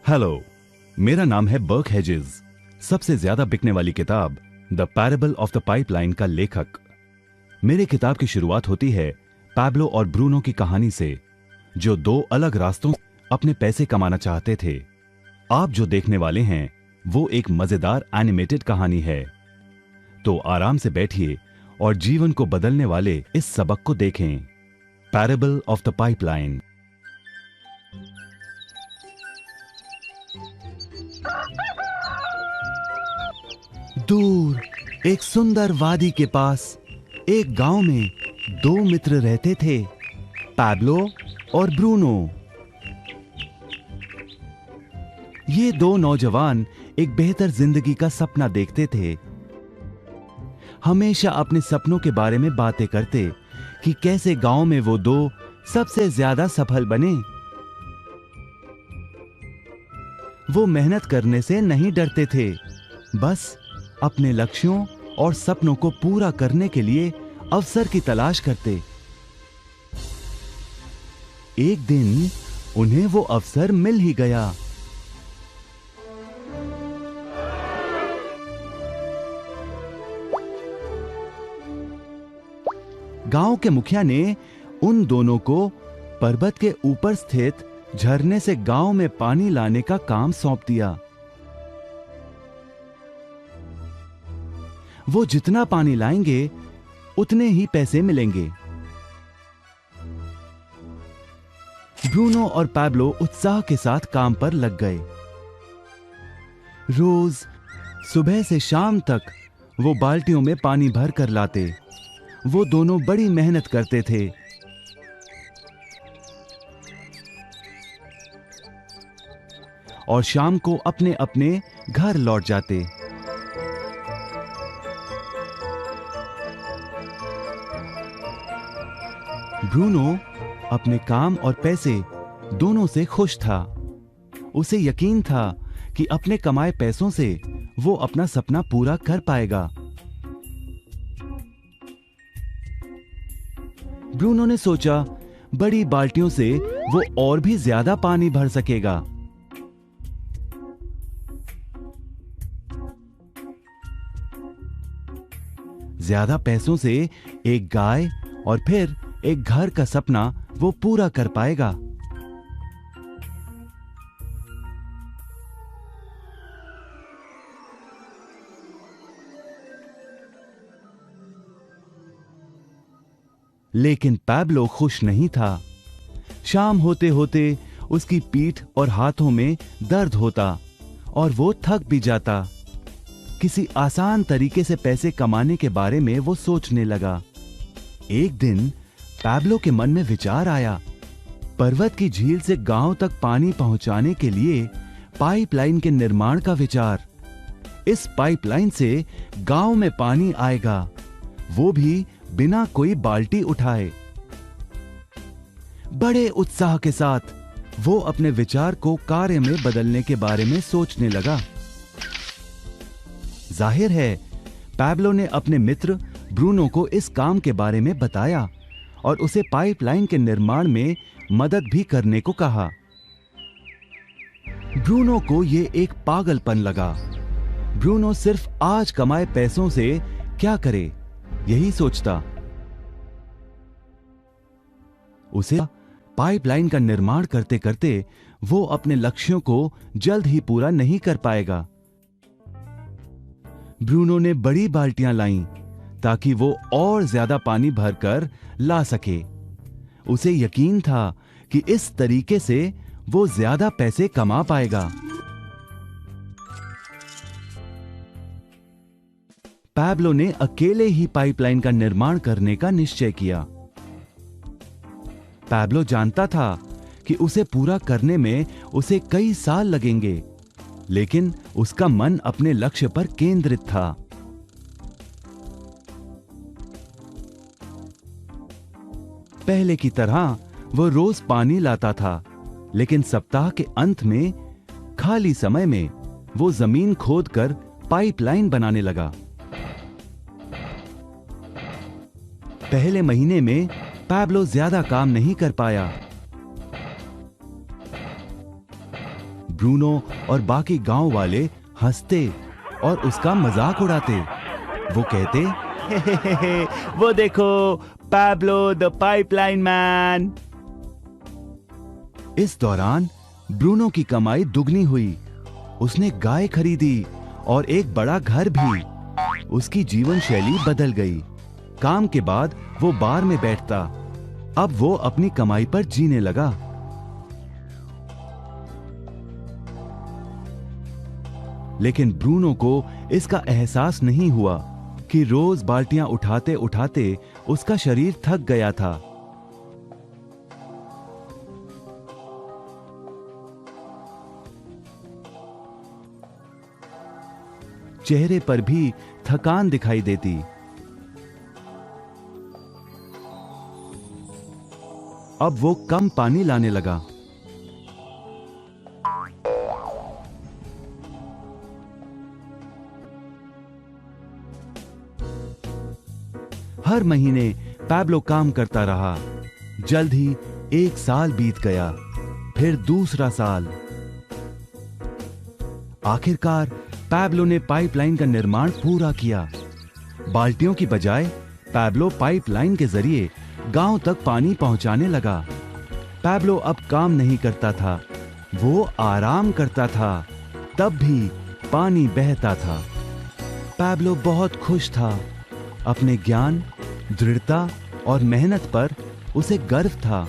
Hello, मेरा नाम है बर्क हेजेस। सबसे ज्यादा बिकने वाली किताब the parable of the pipeline का लेखक। मेरे किताब की शुरुआत होती है पैब्लो और ब्रूनो की कहानी से, जो दो अलग रास्तों अपने पैसे कमाना चाहते थे। आप जो देखने वाले हैं वो एक मजेदार एनिमेटेड कहानी है। तो आराम से बैठिए और जीवन को बदलने वाले इस सबक को देखें, पैरेबल ऑफ द पाइपलाइन। दूर एक सुंदर वादी के पास एक गांव में दो मित्र रहते थे, पैब्लो और ब्रूनो। ये दो नौजवान एक बेहतर जिंदगी का सपना देखते थे। हमेशा अपने सपनों के बारे में बातें करते कि कैसे गांव में वो दो सबसे ज्यादा सफल बने। वो मेहनत करने से नहीं डरते थे, बस अपने लक्ष्यों और सपनों को पूरा करने के लिए अवसर की तलाश करते। एक दिन उन्हें वो अवसर मिल ही गया। गांव के मुखिया ने उन दोनों को पर्वत के ऊपर स्थित झरने से गांव में पानी लाने का काम सौंप दिया। वो जितना पानी लाएंगे उतने ही पैसे मिलेंगे। ब्रूनो और पैब्लो उत्साह के साथ काम पर लग गए। रोज सुबह से शाम तक वो बाल्टियों में पानी भर कर लाते। वो दोनों बड़ी मेहनत करते थे। और शाम को अपने अपने घर लौट जाते। ब्रूनो अपने काम और पैसे दोनों से खुश था। उसे यकीन था कि अपने कमाए पैसों से वो अपना सपना पूरा कर पाएगा। ब्रूनो ने सोचा बड़ी बाल्टियों से वो और भी ज्यादा पानी भर सकेगा। ज्यादा पैसों से एक गाय और फिर एक घर का सपना वो पूरा कर पाएगा। लेकिन पैब्लो खुश नहीं था। शाम होते होते उसकी पीठ और हाथों में दर्द होता और वो थक भी जाता। किसी आसान तरीके से पैसे कमाने के बारे में वो सोचने लगा। एक दिन पैब्लो के मन में विचार आया, पर्वत की झील से गांव तक पानी पहुंचाने के लिए पाइपलाइन के निर्माण का विचार। इस पाइपलाइन से गांव में पानी आएगा, वो भी बिना कोई बाल्टी उठाए। बड़े उत्साह के साथ वो अपने विचार को कार्य में बदलने के बारे में सोचने लगा। जाहिर है पैब्लो ने अपने मित्र ब्रूनो को इस काम के बारे में बताया और उसे पाइपलाइन के निर्माण में मदद भी करने को कहा। ब्रूनो को यह एक पागलपन लगा। ब्रूनो सिर्फ आज कमाए पैसों से क्या करे, यही सोचता। उसे पाइपलाइन का निर्माण करते करते वो अपने लक्ष्यों को जल्द ही पूरा नहीं कर पाएगा। ब्रूनो ने बड़ी बाल्टियां लाईं ताकि वो और ज्यादा पानी भरकर ला सके। उसे यकीन था कि इस तरीके से वो ज्यादा पैसे कमा पाएगा। पैब्लो ने अकेले ही पाइपलाइन का निर्माण करने का निश्चय किया। पैब्लो जानता था कि उसे पूरा करने में उसे कई साल लगेंगे, लेकिन उसका मन अपने लक्ष्य पर केंद्रित था। पहले की तरह वो रोज पानी लाता था, लेकिन सप्ताह के अंत में खाली समय में वो जमीन खोदकर पाइपलाइन बनाने लगा। पहले महीने में पैब्लो ज्यादा काम नहीं कर पाया। ब्रूनो और बाकी गांव वाले हंसते और उसका मजाक उड़ाते। वो कहते, हे, वो देखो पैब्लो द पाइपलाइन मैन। इस दौरान ब्रूनो की कमाई दुगनी हुई। उसने गाय खरीदी और एक बड़ा घर भी। उसकी जीवन शैली बदल गई। काम के बाद वो बार में बैठता। अब वो अपनी कमाई पर जीने लगा। लेकिन ब्रूनो को इसका एहसास नहीं हुआ कि रोज बाल्टियां उठाते उठाते उसका शरीर थक गया था। चेहरे पर भी थकान दिखाई देती। अब वो कम पानी लाने लगा। हर महीने पैब्लो काम करता रहा। जल्द ही 1 साल बीत गया, फिर दूसरा साल। आखिरकार पैब्लो ने पाइपलाइन का निर्माण पूरा किया। बाल्टियों की बजाय पैब्लो पाइपलाइन के जरिए गांव तक पानी पहुंचाने लगा। पैब्लो अब काम नहीं करता था, वो आराम करता था, तब भी पानी बहता था। पैब्लो बहुत खुश था। अपने ज्ञान, दृढ़ता और मेहनत पर उसे गर्व था।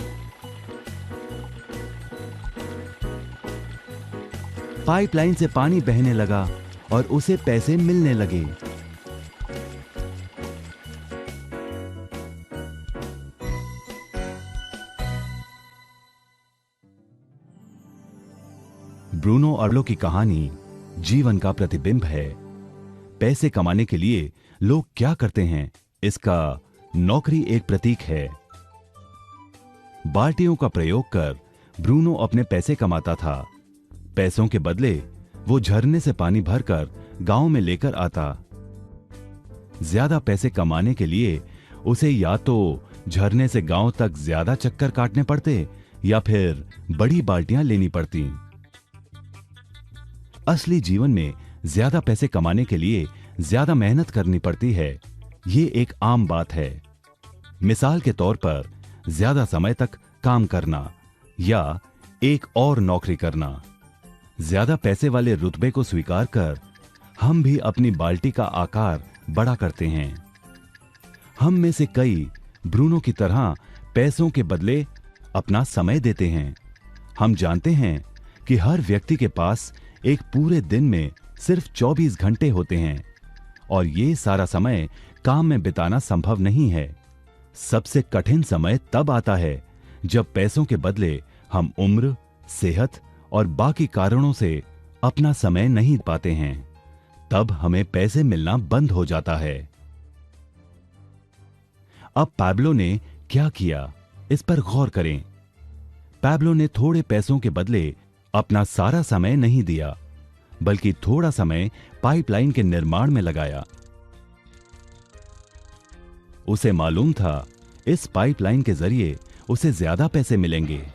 पाइपलाइन से पानी बहने लगा और उसे पैसे मिलने लगे। ब्रूनो और पैब्लो की कहानी जीवन का प्रतिबिंब है। पैसे कमाने के लिए लोग क्या करते हैं, इसका नौकरी एक प्रतीक है। बाल्टियों का प्रयोग कर ब्रूनो अपने पैसे कमाता था। पैसों के बदले वो झरने से पानी भरकर गांव में लेकर आता। ज्यादा पैसे कमाने के लिए उसे या तो झरने से गांव तक ज्यादा चक्कर काटने पड़ते या फिर बड़ी बाल्टियां लेनी पड़ती। असली जीवन में ज्यादा पैसे कमाने के लिए ज्यादा मेहनत करनी पड़ती है। ये एक आम बात है। मिसाल के तौर पर ज्यादा समय तक काम करना या एक और नौकरी करना। ज्यादा पैसे वाले रुतबे को स्वीकार कर हम भी अपनी बाल्टी का आकार बड़ा करते हैं। हम में से कई ब्रूनो की तरह पैसों के बदले अपना समय देते हैं। हम जानते हैं कि हर व्यक्ति के पास एक पूरे दिन में सिर्फ 24 घंटे होते हैं और ये सारा समय काम में बिताना संभव नहीं है। सबसे कठिन समय तब आता है जब पैसों के बदले हम उम्र, सेहत और बाकी कारणों से अपना समय नहीं पाते हैं। तब हमें पैसे मिलना बंद हो जाता है। अब पैब्लो ने क्या किया, इस पर गौर करें। पैब्लो ने थोड़े पैसों के बदले अपना सारा समय नहीं दिया, बल्कि थोड़ा समय पाइपलाइन के निर्माण में लगाया। उसे मालूम था इस पाइपलाइन के जरिए उसे ज्यादा पैसे मिलेंगे।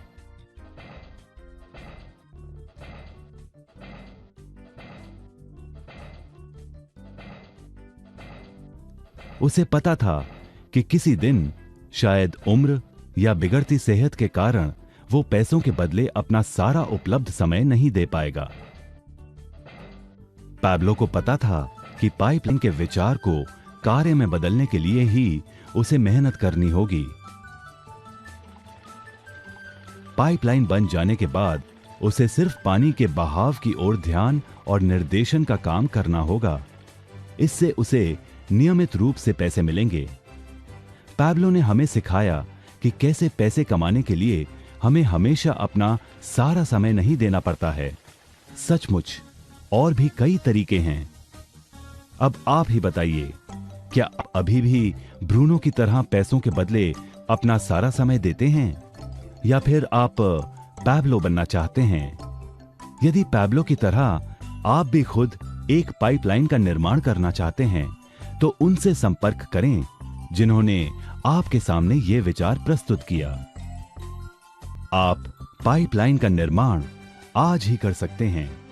उसे पता था कि किसी दिन शायद उम्र या बिगड़ती सेहत के कारण वो पैसों के बदले अपना सारा उपलब्ध समय नहीं दे पाएगा। पैब्लो को पता था कि पाइपलाइन के विचार को कार्य में बदलने के लिए ही उसे मेहनत करनी होगी। पाइपलाइन बन जाने के बाद उसे सिर्फ पानी के बहाव की ओर ध्यान और निर्देशन का काम करना होगा। इससे उसे नियमित रूप से पैसे मिलेंगे। पैब्लो ने हमें सिखाया कि कैसे पैसे कमाने के लिए हमें हमेशा अपना सारा समय नहीं देना पड़ता है। सचमुच और भी कई तरीके हैं। अब आप ही बताइए, क्या आप अभी भी ब्रूनो की तरह पैसों के बदले अपना सारा समय देते हैं या फिर आप पैब्लो बनना चाहते हैं? यदि पैब्लो की तरह आप भी खुद एक पाइपलाइन का निर्माण करना चाहते हैं तो उनसे संपर्क करें जिन्होंने आपके सामने यह विचार प्रस्तुत किया। आप पाइपलाइन का निर्माण आज ही कर सकते हैं।